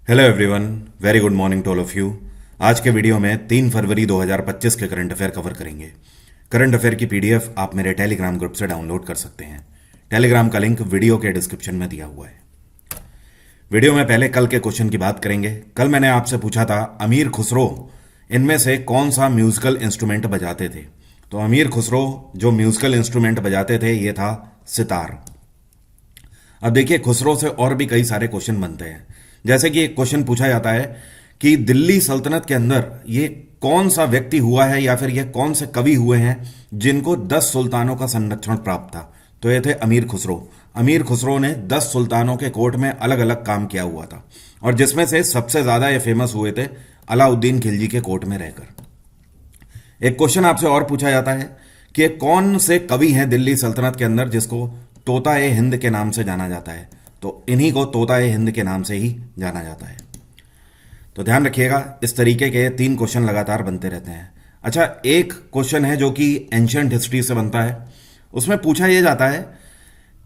Hello everyone, very good morning to all of you. आज के video में 3 फरवरी 2025 के करंट अफेयर कवर करेंगे। करंट अफेयर की पीडीएफ आप मेरे टेलीग्राम ग्रुप से डाउनलोड कर सकते हैं। टेलीग्राम का लिंक वीडियो के डिस्क्रिप्शन में दिया हुआ है। वीडियो में पहले कल के क्वेश्चन की बात करेंगे। कल मैंने आपसे पूछा था अमीर खुसरो इनमें से कौन सा म्यूजिकल इंस्ट्रूमेंट बजाते थे। तो अमीर खुसरो जो म्यूजिकल इंस्ट्रूमेंट बजाते थे ये था सितार। अब देखिए, खुसरो से और भी कई सारे क्वेश्चन बनते हैं। जैसे कि एक क्वेश्चन पूछा जाता है कि दिल्ली सल्तनत के अंदर ये कौन सा व्यक्ति हुआ है या फिर ये कौन से कवि हुए हैं जिनको 10 सुल्तानों का संरक्षण प्राप्त था। तो ये थे अमीर खुसरो। अमीर खुसरो ने 10 सुल्तानों के कोर्ट में अलग अलग काम किया हुआ था और जिसमें से सबसे ज्यादा ये फेमस हुए थे अलाउद्दीन खिलजी के कोर्ट में रहकर। एक क्वेश्चन आपसे और पूछा जाता है कि कौन से कवि हैं दिल्ली सल्तनत के अंदर जिसको तोता ए हिंद के नाम से जाना जाता है। तो इन्हीं को तोता ए हिंद के नाम से ही जाना जाता है। तो ध्यान रखिएगा, इस तरीके के 3 क्वेश्चन लगातार बनते रहते हैं। अच्छा, एक क्वेश्चन है जो कि एंशिएंट हिस्ट्री से बनता है। उसमें पूछा यह जाता है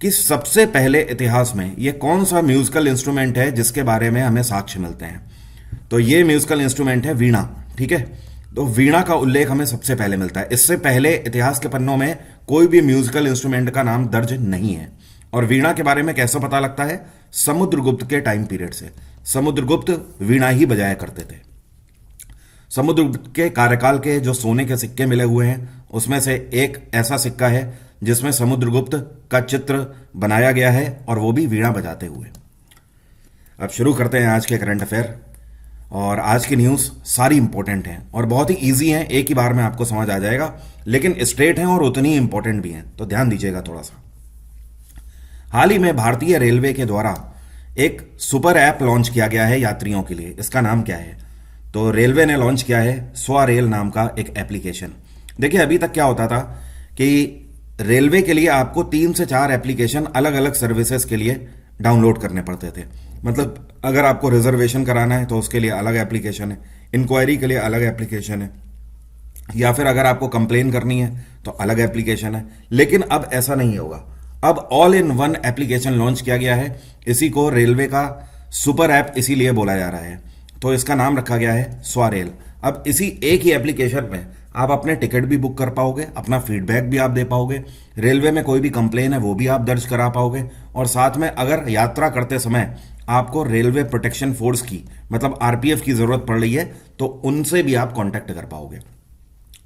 कि सबसे पहले इतिहास में यह कौन सा म्यूजिकल इंस्ट्रूमेंट है जिसके बारे में हमें साक्ष्य मिलते हैं। तो यह म्यूजिकल इंस्ट्रूमेंट है वीणा। ठीक है, तो वीणा का उल्लेख हमें सबसे पहले मिलता है। इससे पहले इतिहास के पन्नों में कोई भी म्यूजिकल इंस्ट्रूमेंट का नाम दर्ज नहीं है। और वीणा के बारे में कैसे पता लगता है? समुद्रगुप्त के टाइम पीरियड से। समुद्रगुप्त वीणा ही बजाया करते थे। समुद्रगुप्त के कार्यकाल के जो सोने के सिक्के मिले हुए हैं उसमें से एक ऐसा सिक्का है जिसमें समुद्रगुप्त का चित्र बनाया गया है और वो भी वीणा बजाते हुए। अब शुरू करते हैं आज के करंट अफेयर। और आज की न्यूज सारी इंपॉर्टेंट हैं और बहुत ही इजी हैं, एक ही बार में आपको समझ आ जाएगा, लेकिन स्ट्रेट हैं और उतनी ही इंपॉर्टेंट भी हैं। तो ध्यान दीजिएगा थोड़ा सा। हाल ही में भारतीय रेलवे के द्वारा एक सुपर ऐप लॉन्च किया गया है यात्रियों के लिए। इसका नाम क्या है? तो रेलवे ने लॉन्च किया है स्वरेल नाम का एक एप्लीकेशन। देखिए, अभी तक क्या होता था कि रेलवे के लिए आपको 3 से 4 एप्लीकेशन अलग अलग सर्विसेज के लिए डाउनलोड करने पड़ते थे। मतलब अगर आपको रिजर्वेशन कराना है तो उसके लिए अलग एप्लीकेशन है, इंक्वायरी के लिए अलग एप्लीकेशन है, या फिर अगर आपको कंप्लेन करनी है तो अलग एप्लीकेशन है। लेकिन अब ऐसा नहीं होगा। अब all in one application launch किया गया है। इसी को रेलवे का सुपर ऐप इसीलिए बोला जा रहा है। तो इसका नाम रखा गया है स्वरेल। अब इसी एक ही एप्लीकेशन में आप अपने टिकट भी बुक कर पाओगे, अपना फीडबैक भी आप दे पाओगे, रेलवे में कोई भी कंप्लेन है वो भी आप दर्ज करा पाओगे, और साथ में अगर यात्रा करते समय आपको रेलवे प्रोटेक्शन फोर्स की मतलब आरपीएफ की जरूरत पड़ रही है तो उनसे भी आप कांटेक्ट कर पाओगे।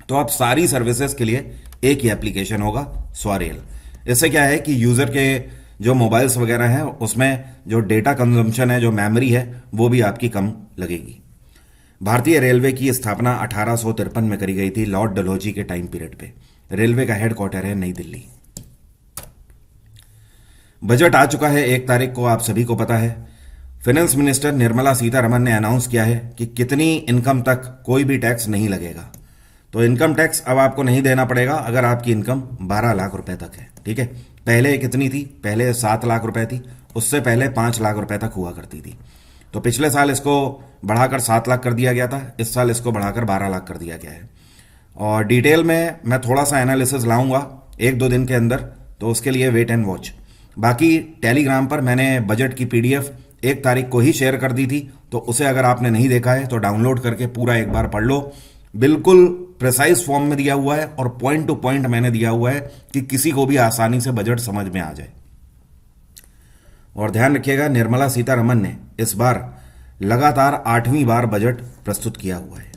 तो आप सारी सर्विसेज के लिए एक ही एप्लीकेशन होगा, स्वरेल। इससे क्या है कि यूजर के जो मोबाइल्स वगैरह हैं उसमें जो डेटा कंजम्पशन है, जो मेमोरी है, वो भी आपकी कम लगेगी। भारतीय रेलवे की स्थापना 1853 में करी गई थी लॉर्ड डलहौजी के टाइम पीरियड पे। रेलवे का हेडक्वार्टर है नई दिल्ली। बजट आ चुका है 1 तारीख को, आप सभी को पता है। फाइनेंस मिनिस्टर निर्मला सीतारमण ने अनाउंस किया है कि कितनी इनकम तक कोई भी टैक्स नहीं लगेगा। तो इनकम टैक्स अब आपको नहीं देना पड़ेगा अगर आपकी इनकम 12 लाख रुपए तक है। ठीक है, पहले कितनी थी? पहले 7 लाख रुपए थी, उससे पहले 5 लाख रुपए तक हुआ करती थी। तो पिछले साल इसको बढ़ाकर 7 लाख कर दिया गया था, इस साल इसको बढ़ाकर 12 लाख कर दिया गया है। और डिटेल में मैं थोड़ा सा एनालिसिस लाऊंगा 1-2 दिन के अंदर, तो उसके लिए वेट एंड वॉच। बाकी टेलीग्राम पर मैंने बजट की पीडीएफ 1 तारीख को ही शेयर कर दी थी, तो उसे अगर आपने नहीं देखा है तो डाउनलोड करके पूरा एक बार पढ़ लो। बिल्कुल प्रिसाइज फॉर्म में दिया हुआ है और पॉइंट टू पॉइंट मैंने दिया हुआ है कि किसी को भी आसानी से बजट समझ में आ जाए। और ध्यान रखिएगा, निर्मला सीतारमण ने इस बार लगातार 8वीं बार बजट प्रस्तुत किया हुआ है।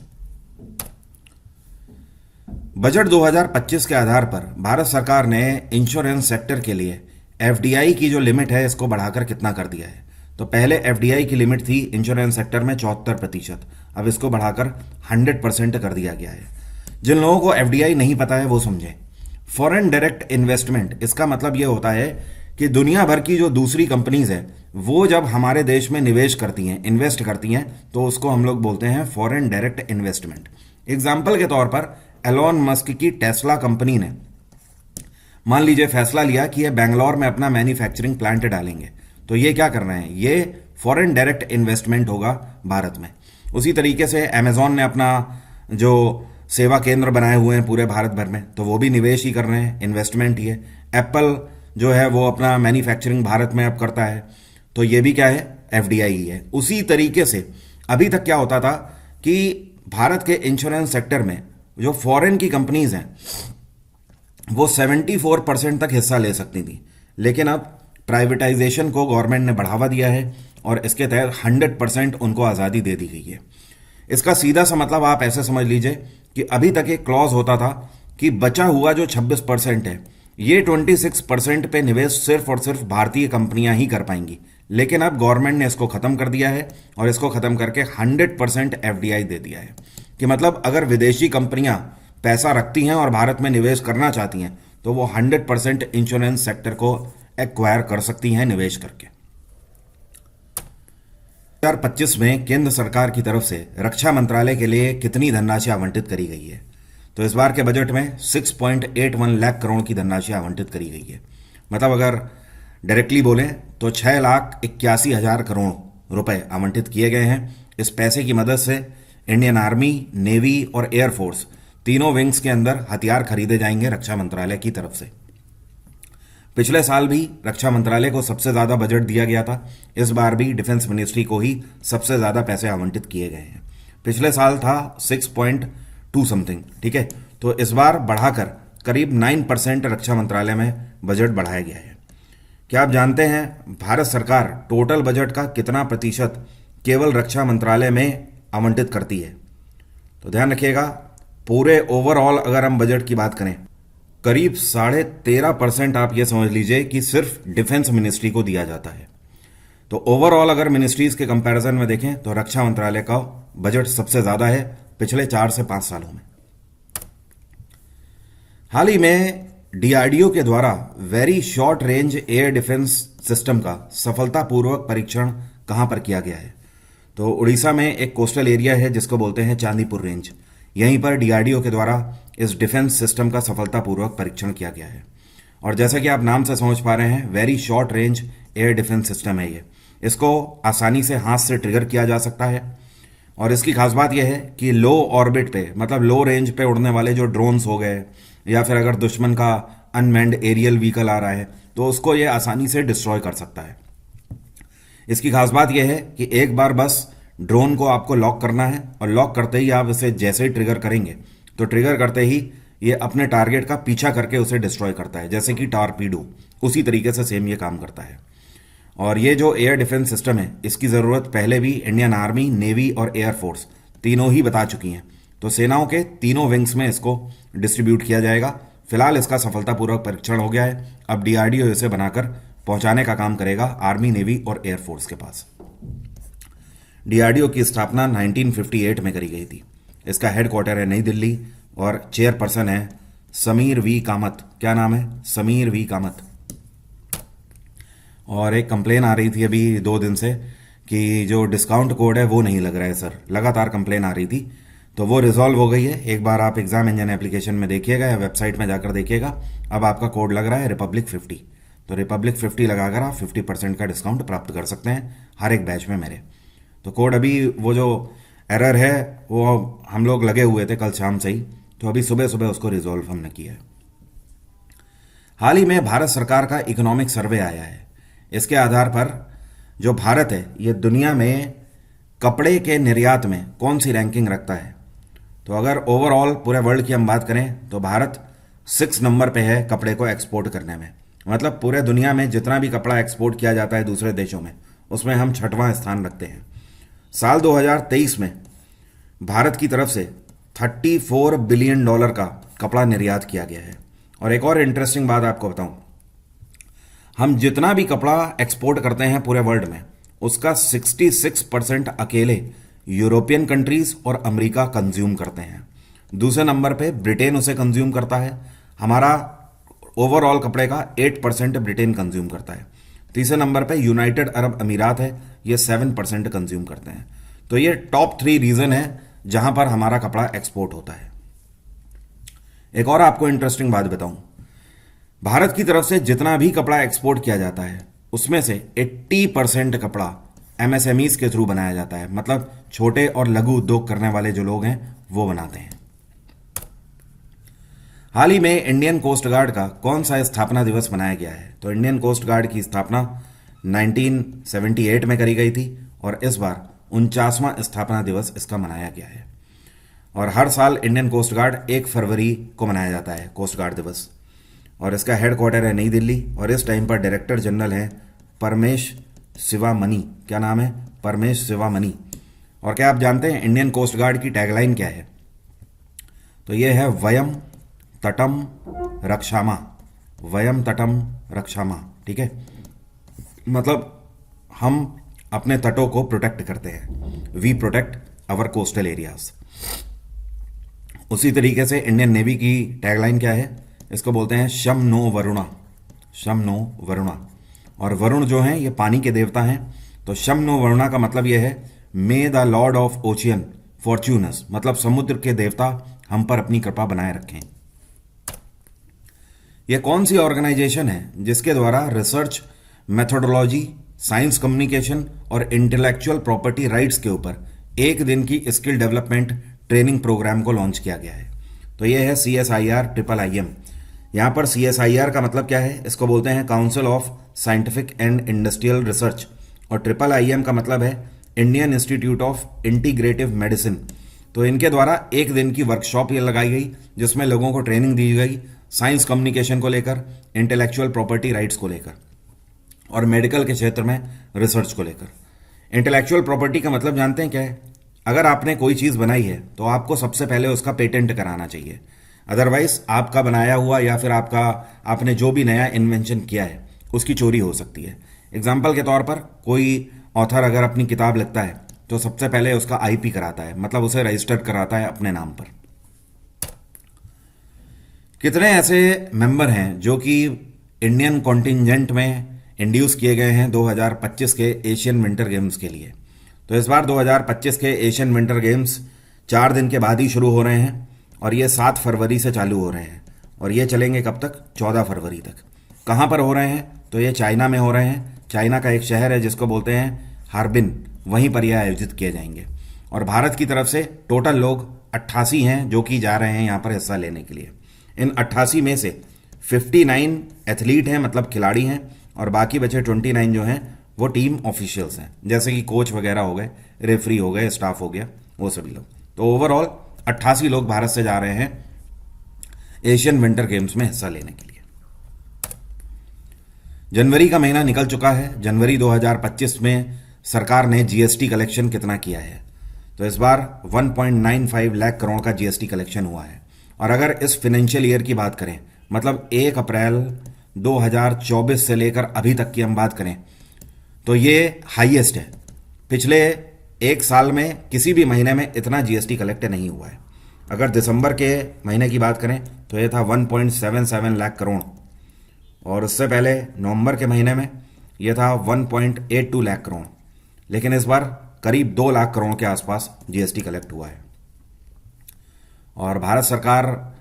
बजट 2025 के आधार पर भारत सरकार ने इंश्योरेंस सेक्टर के लिए एफडीआई की जो लिमिट है इसको बढ़ाकर कितना कर दिया है। तो पहले एफडीआई की लिमिट थी इंश्योरेंस सेक्टर में 74%, अब इसको बढ़ाकर 100% कर दिया गया है। जिन लोगों को एफडीआई नहीं पता है वो समझें। फॉरेन डायरेक्ट इन्वेस्टमेंट, इसका मतलब यह होता है कि दुनिया भर की जो दूसरी कंपनीज है वो जब हमारे देश में निवेश करती हैं, इन्वेस्ट करती हैं, तो उसको हम लोग बोलते हैं फॉरेन डायरेक्ट इन्वेस्टमेंट। एग्जाम्पल के तौर पर एलोन मस्क की टेस्ला कंपनी ने मान लीजिए फैसला लिया कि ये बेंगलोर में अपना मैन्युफैक्चरिंग प्लांट डालेंगे, तो ये क्या कर रहे हैं? ये फॉरेन डायरेक्ट इन्वेस्टमेंट होगा भारत में। उसी तरीके से अमेजॉन ने अपना जो सेवा केंद्र बनाए हुए हैं पूरे भारत भर में, तो वो भी निवेश ही कर रहे हैं, इन्वेस्टमेंट ही है। एप्पल जो है वो अपना मैन्युफैक्चरिंग भारत में अब करता है, तो ये भी क्या है? एफडीआई ही है। उसी तरीके से अभी तक क्या होता था कि भारत के इंश्योरेंस सेक्टर में जो फॉरेन की कंपनीज हैं वो 74% तक हिस्सा ले सकती थी, लेकिन अब प्राइवेटाइजेशन को गवर्नमेंट ने बढ़ावा दिया है और इसके तहत 100% उनको आज़ादी दे दी गई है। इसका सीधा सा मतलब आप ऐसे समझ लीजिए कि अभी तक एक क्लॉज होता था कि बचा हुआ जो 26% है ये 26% पे निवेश सिर्फ और सिर्फ भारतीय कंपनियां ही कर पाएंगी, लेकिन अब गवर्नमेंट ने इसको खत्म कर दिया है और इसको खत्म करके 100% एफडीआई दे दिया है कि मतलब अगर विदेशी कंपनियां पैसा रखती हैं और भारत में निवेश करना चाहती हैं तो वो 100% इंश्योरेंस सेक्टर को एक्वायर कर सकती हैं निवेश करके। 2025 में केंद्र सरकार की तरफ से रक्षा मंत्रालय के लिए कितनी धनराशि आवंटित करी गई है? तो इस बार के बजट में 6.81 लाख करोड़ की धनराशि आवंटित करी गई है। मतलब अगर डायरेक्टली बोलें तो 6,81,000 करोड़ रुपए आवंटित किए गए हैं। इस पैसे की मदद से इंडियन आर्मी, नेवी और एयरफोर्स तीनों विंग्स के अंदर हथियार खरीदे जाएंगे रक्षा मंत्रालय की तरफ से। पिछले साल भी रक्षा मंत्रालय को सबसे ज्यादा बजट दिया गया था, इस बार भी डिफेंस मिनिस्ट्री को ही सबसे ज्यादा पैसे आवंटित किए गए हैं। पिछले साल था 6.2 समथिंग, ठीक है, तो इस बार बढ़ाकर करीब 9% रक्षा मंत्रालय में बजट बढ़ाया गया है। क्या आप जानते हैं भारत सरकार टोटल बजट का कितना प्रतिशत केवल रक्षा मंत्रालय में आवंटित करती है? तो ध्यान रखिएगा, पूरे ओवरऑल अगर हम बजट की बात करें करीब 13.5% आप ये समझ लीजिए कि सिर्फ डिफेंस मिनिस्ट्री को दिया जाता है। तो ओवरऑल अगर मिनिस्ट्रीज के कंपैरिजन में देखें तो रक्षा मंत्रालय का बजट सबसे ज्यादा है पिछले 4 से 5 सालों में। हाल ही में डीआरडीओ के द्वारा very short range air defence system का सफलतापूर्वक परीक्षण कहां पर किया गया है? तो उड़ीसा में एक कोस्टल एरिया है जिसको बोलते हैं चांदीपुर रेंज। यहीं पर डीआरडीओ के द्वारा इस डिफेंस सिस्टम का सफलतापूर्वक परीक्षण किया गया है। और जैसा कि आप नाम से समझ पा रहे हैं, very short range air defence system है ये। इसको आसानी से हाथ से ट्रिगर किया जा सकता है और इसकी खास बात यह है कि लो ऑर्बिट पे, मतलब लो रेंज पे उड़ने वाले जो ड्रोन्स हो गए या फिर अगर दुश्मन का अनमैन्ड एरियल व्हीकल आ रहा है तो उसको ये आसानी से डिस्ट्रॉय कर सकता है। इसकी खास बात यह है कि एक बार बस ड्रोन को आपको लॉक करना है और लॉक करते ही आप इसे जैसे ही ट्रिगर करेंगे तो ट्रिगर करते ही ये अपने टारगेट का पीछा करके उसे डिस्ट्रॉय करता है, जैसे कि टॉरपीडो, उसी तरीके से सेम ये काम करता है। और ये जो एयर डिफेंस सिस्टम है इसकी ज़रूरत पहले भी इंडियन आर्मी, नेवी और एयरफोर्स तीनों ही बता चुकी हैं। तो सेनाओं के तीनों विंग्स में इसको डिस्ट्रीब्यूट किया जाएगा। फिलहाल इसका सफलतापूर्वक परीक्षण हो गया है। अब डीआरडीओ इसे बनाकर पहुंचाने का काम करेगा आर्मी, नेवी और एयरफोर्स के पास। डीआरडीओ की स्थापना 1958 में करी गई थी। इसका हेडक्वार्टर है नई दिल्ली और चेयरपर्सन है समीर वी कामत। क्या नाम है? समीर वी कामत। और एक कंप्लेन आ रही थी अभी 2 दिन से कि जो डिस्काउंट कोड है वो नहीं लग रहा है सर, लगातार कंप्लेन आ रही थी, तो वो रिजॉल्व हो गई है। एक बार आप एग्जाम इंजन एप्लीकेशन में देखिएगा या वेबसाइट में जाकर देखिएगा, अब आपका कोड लग रहा है रिपब्लिक 50। तो रिपब्लिक 50 लगाकर आप 50% का डिस्काउंट प्राप्त कर सकते हैं हर एक बैच में मेरे। तो कोड अभी वो जो एरर है वो हम लोग लगे हुए थे कल शाम से ही, तो अभी सुबह सुबह उसको रिजॉल्व हमने किया है। हाल ही में भारत सरकार का इकोनॉमिक सर्वे आया है। इसके आधार पर जो भारत है ये दुनिया में कपड़े के निर्यात में कौन सी रैंकिंग रखता है। तो अगर ओवरऑल पूरे वर्ल्ड की हम बात करें तो भारत 6 नंबर पे है कपड़े को एक्सपोर्ट करने में। मतलब पूरे दुनिया में जितना भी कपड़ा एक्सपोर्ट किया जाता है दूसरे देशों में, उसमें हम 6वां स्थान रखते हैं। साल 2023 में भारत की तरफ से $34 बिलियन का कपड़ा निर्यात किया गया है। और एक और इंटरेस्टिंग बात आपको बताऊं, हम जितना भी कपड़ा एक्सपोर्ट करते हैं पूरे वर्ल्ड में उसका 66% अकेले यूरोपियन कंट्रीज और अमेरिका कंज्यूम करते हैं। दूसरे नंबर पे ब्रिटेन उसे कंज्यूम करता है। हमारा ओवरऑल कपड़े का 8% ब्रिटेन कंज्यूम करता है। तीसरे नंबर पे यूनाइटेड अरब अमीरात है, ये 7% कंज्यूम करते हैं। तो ये टॉप 3 रीजन है जहां पर हमारा कपड़ा एक्सपोर्ट होता है। एक और आपको इंटरेस्टिंग बात बताऊं, भारत की तरफ से जितना भी कपड़ा एक्सपोर्ट किया जाता है उसमें से 80% कपड़ा एमएसएमईज के थ्रू बनाया जाता है। मतलब छोटे और लघु उद्योग करने वाले जो लोग हैं वो बनाते हैं। हाल ही में इंडियन कोस्ट गार्ड का कौन सा स्थापना दिवस मनाया गया है? तो इंडियन कोस्ट गार्ड की स्थापना 1978 में करी गई थी और इस बार 49वां स्थापना दिवस इसका मनाया गया है। और हर साल इंडियन कोस्ट गार्ड 1 फरवरी को मनाया जाता है कोस्ट गार्ड दिवस। और इसका हेडक्वार्टर है नई दिल्ली और इस टाइम पर डायरेक्टर जनरल हैं परमेश शिवामणि। क्या नाम है? परमेश शिवामणि। और क्या आप जानते हैं इंडियन कोस्ट गार्ड की टैगलाइन क्या है? तो ये है वयम तटम रक्षामा। वयम तटम रक्षामा, ठीक है? मतलब हम अपने तटों को प्रोटेक्ट करते हैं। We protect our coastal areas. उसी तरीके से इंडियन नेवी की टैगलाइन क्या है? इसको बोलते हैं शम नो वरुणा। शम नो वरुणा। और वरुण जो हैं ये पानी के देवता हैं। तो शम नो वरुणा का मतलब ये है may the lord of ocean fortunes, मतलब समुद्र के देवता हम पर अपनी कृपा बनाए रखें। यह कौन सी ऑर्गेनाइजेशन है जिसके द्वारा रिसर्च, मेथोडोलॉजी, साइंस कम्युनिकेशन और इंटेलेक्चुअल प्रॉपर्टी राइट्स के ऊपर 1 दिन की स्किल डेवलपमेंट ट्रेनिंग प्रोग्राम को लॉन्च किया गया है? तो यह है CSIR IIIM। यहां पर CSIR का मतलब क्या है? इसको बोलते हैं council of scientific and industrial research. और IIIM का मतलब है Indian institute of integrative medicine. तो इनके द्वारा 1 दिन की वर्कशॉप ये लगाई गई जिसमें लोगों को ट्रेनिंग दी गई साइंस कम्युनिकेशन को लेकर, इंटेलेक्चुअल प्रॉपर्टी राइट्स को लेकर और मेडिकल के क्षेत्र में रिसर्च को लेकर। इंटेलेक्चुअल प्रॉपर्टी का मतलब जानते हैं क्या है? अगर आपने कोई चीज़ बनाई है तो आपको सबसे पहले उसका पेटेंट कराना चाहिए। अदरवाइज आपका बनाया हुआ या फिर आपने जो भी नया इन्वेंशन किया है उसकी चोरी हो सकती है। एग्जाम्पल के तौर पर कोई ऑथर अगर अपनी किताब लिखता है तो सबसे पहले उसका IP कराता है, मतलब उसे रजिस्टर्ड कराता है अपने नाम पर। कितने ऐसे मेंबर हैं जो कि इंडियन कॉन्टिजेंट में इंड्यूस किए गए हैं 2025 के एशियन विंटर गेम्स के लिए? तो इस बार 2025 के एशियन विंटर गेम्स 4 दिन के बाद ही शुरू हो रहे हैं और ये 7 फरवरी से चालू हो रहे हैं और ये चलेंगे कब तक? 14 फरवरी तक। कहाँ पर हो रहे हैं? तो ये चाइना में हो रहे हैं। चाइना का एक शहर है जिसको बोलते हैं हार्बिन, वहीं पर यह आयोजित किए जाएंगे। और भारत की तरफ से टोटल लोग 88 हैं जो कि जा रहे हैं यहाँ पर हिस्सा लेने के लिए। इन 88 में से 59 एथलीट हैं, मतलब खिलाड़ी हैं, और बाकी बचे 29 जो हैं वो टीम ऑफिशियल्स हैं, जैसे कि कोच वगैरह हो गए, रेफरी हो गए, स्टाफ हो गया, वो सभी लोग। तो ओवरऑल 88 लोग भारत से जा रहे हैं एशियन विंटर गेम्स में हिस्सा लेने के लिए। जनवरी का महीना निकल चुका है। जनवरी 2025 में सरकार ने GST कलेक्शन कितना किया है? तो इस बार 1.95 लाख करोड़ का GST कलेक्शन हुआ है। और अगर इस फाइनेंशियल ईयर की बात करें, मतलब 1 अप्रैल 2024 से लेकर अभी तक की हम बात करें, तो ये हाईएस्ट है। पिछले 1 साल में किसी भी महीने में इतना GST कलेक्ट नहीं हुआ है। अगर दिसंबर के महीने की बात करें तो ये था 1.77 लाख करोड़, और उससे पहले नवंबर के महीने में यह था 1.82 लाख करोड़। लेकिन इस बार करीब 2 लाख करोड़ के आसपास GST कलेक्ट हुआ है। और भारत सरकार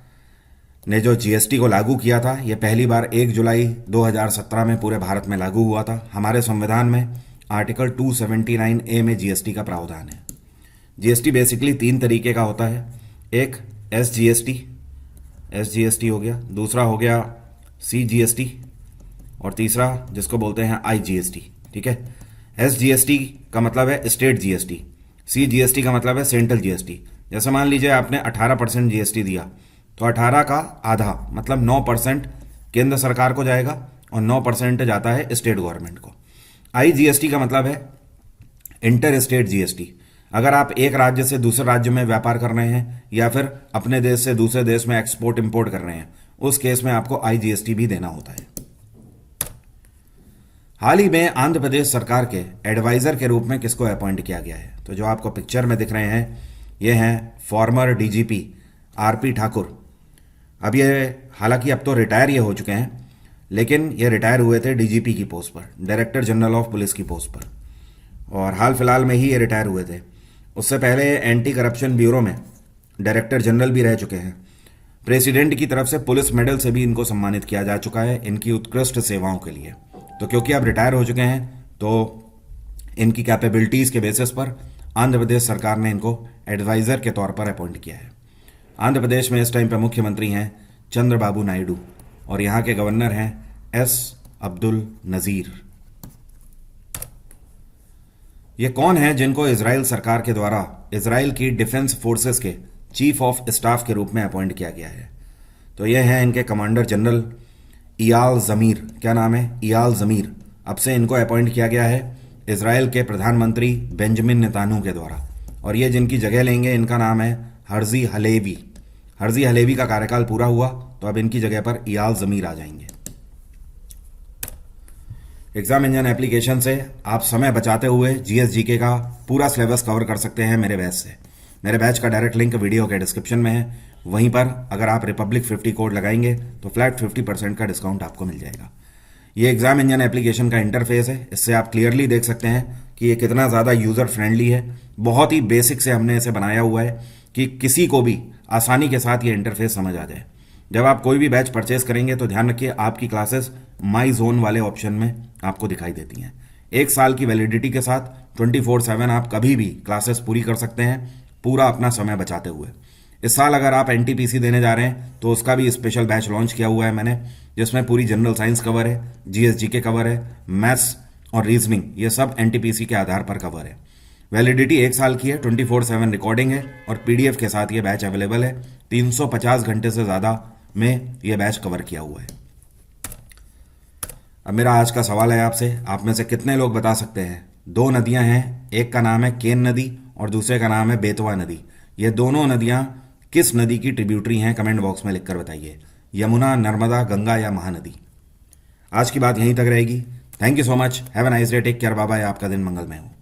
ने जो GST को लागू किया था, यह पहली बार 1 जुलाई 2017 में पूरे भारत में लागू हुआ था। हमारे संविधान में आर्टिकल 279A में GST का प्रावधान है। GST बेसिकली 3 तरीके का होता है। एक SGST हो गया, दूसरा हो गया CGST, और तीसरा जिसको बोलते हैं IGST, ठीक है? SGST का मतलब है स्टेट GST, CGST का मतलब है सेंट्रल GST। जैसे मान लीजिए आपने 18% GST दिया, तो 18 का आधा मतलब 9% केंद्र सरकार को जाएगा और 9% जाता है स्टेट गवर्नमेंट को। IGST का मतलब है इंटर स्टेट GST। अगर आप एक राज्य से दूसरे राज्य में व्यापार कर रहे हैं या फिर अपने देश से दूसरे देश में एक्सपोर्ट इंपोर्ट कर रहे हैं, उस केस में आपको IGST भी देना होता है। हाल ही में आंध्र प्रदेश सरकार के एडवाइजर के रूप में किसको अपॉइंट किया गया है? तो जो आपको पिक्चर में दिख रहे हैं ये हैं फॉर्मर DGP RP ठाकुर। अब ये हालांकि अब तो रिटायर ये हो चुके हैं, लेकिन ये रिटायर हुए थे DGP की पोस्ट पर, डायरेक्टर जनरल ऑफ पुलिस की पोस्ट पर, और हाल फिलहाल में ही ये रिटायर हुए थे। उससे पहले एंटी करप्शन ब्यूरो में डायरेक्टर जनरल भी रह चुके हैं। प्रेसिडेंट की तरफ से पुलिस मेडल से भी इनको सम्मानित किया जा चुका है इनकी उत्कृष्ट सेवाओं के लिए। तो क्योंकि अब रिटायर हो चुके हैं तो इनकी कैपेबिलिटीज़ के बेसिस पर आंध्र प्रदेश सरकार ने इनको एडवाइज़र के तौर पर अपॉइंट किया है। आंध्र प्रदेश में इस टाइम पर मुख्यमंत्री हैं चंद्रबाबू नायडू और यहाँ के गवर्नर हैं S. अब्दुल नज़ीर। ये कौन है जिनको इजराइल सरकार के द्वारा इजराइल की डिफेंस फोर्सेस के चीफ ऑफ स्टाफ के रूप में अपॉइंट किया गया है? तो ये हैं इनके कमांडर जनरल इयाल ज़मीर। क्या नाम है? इयाल ज़मीर। अब से इनको अपॉइंट किया गया है इजराइल के प्रधानमंत्री बेंजामिन नेतान्याहू के द्वारा। और ये जिनकी जगह लेंगे इनका नाम है हर्जी हलेवी। हर्जी हलेवी का कार्यकाल पूरा हुआ तो अब इनकी जगह पर इयाल ज़मीर आ जाएंगे। एग्जाम इंजन एप्लीकेशन से आप समय बचाते हुए जीएसजीके का पूरा सिलेबस कवर कर सकते हैं मेरे बैच से। मेरे बैच का डायरेक्ट लिंक वीडियो के डिस्क्रिप्शन में है। वहीं पर अगर आप रिपब्लिक 50 कोड लगाएंगे तो फ्लैट 50% का डिस्काउंट आपको मिल जाएगा। ये एग्जाम इंजन एप्लीकेशन का इंटरफेस है। इससे आप क्लियरली देख सकते हैं कि ये कितना ज़्यादा यूज़र फ्रेंडली है। बहुत ही बेसिक से हमने इसे बनाया हुआ है कि किसी को भी आसानी के साथ ये इंटरफेस समझ आ जाए। जब आप कोई भी बैच परचेस करेंगे तो ध्यान रखिए आपकी क्लासेस माई जोन वाले ऑप्शन में आपको दिखाई देती हैं। 1 साल की वैलिडिटी के साथ 24/7 आप कभी भी क्लासेस पूरी कर सकते हैं, पूरा अपना समय बचाते हुए। इस साल अगर आप एनटीपीसी देने जा रहे हैं तो उसका भी स्पेशल बैच लॉन्च किया हुआ है मैंने, जिसमें पूरी जनरल साइंस कवर है, जीएसजीके कवर है, मैथ्स और रीजनिंग, ये सब एनटीपीसी के आधार पर कवर है। वैलिडिटी 1 साल की है, 24/7 रिकॉर्डिंग है और पीडीएफ के साथ ये बैच अवेलेबल है। 350 घंटे से ज़्यादा में ये बैच कवर किया हुआ है। अब मेरा आज का सवाल है आपसे, आप में से कितने लोग बता सकते हैं 2 नदियां हैं, एक का नाम है केन नदी और दूसरे का नाम है बेतवा नदी। ये दोनों नदियां किस नदी की ट्रिब्यूटरी हैं? कमेंट बॉक्स में लिखकर बताइए। यमुना, नर्मदा, गंगा या महानदी? आज की बात यहीं तक रहेगी। Thank you so much. Have a nice day. Take care. Bye bye. आपका दिन मंगलमय हो।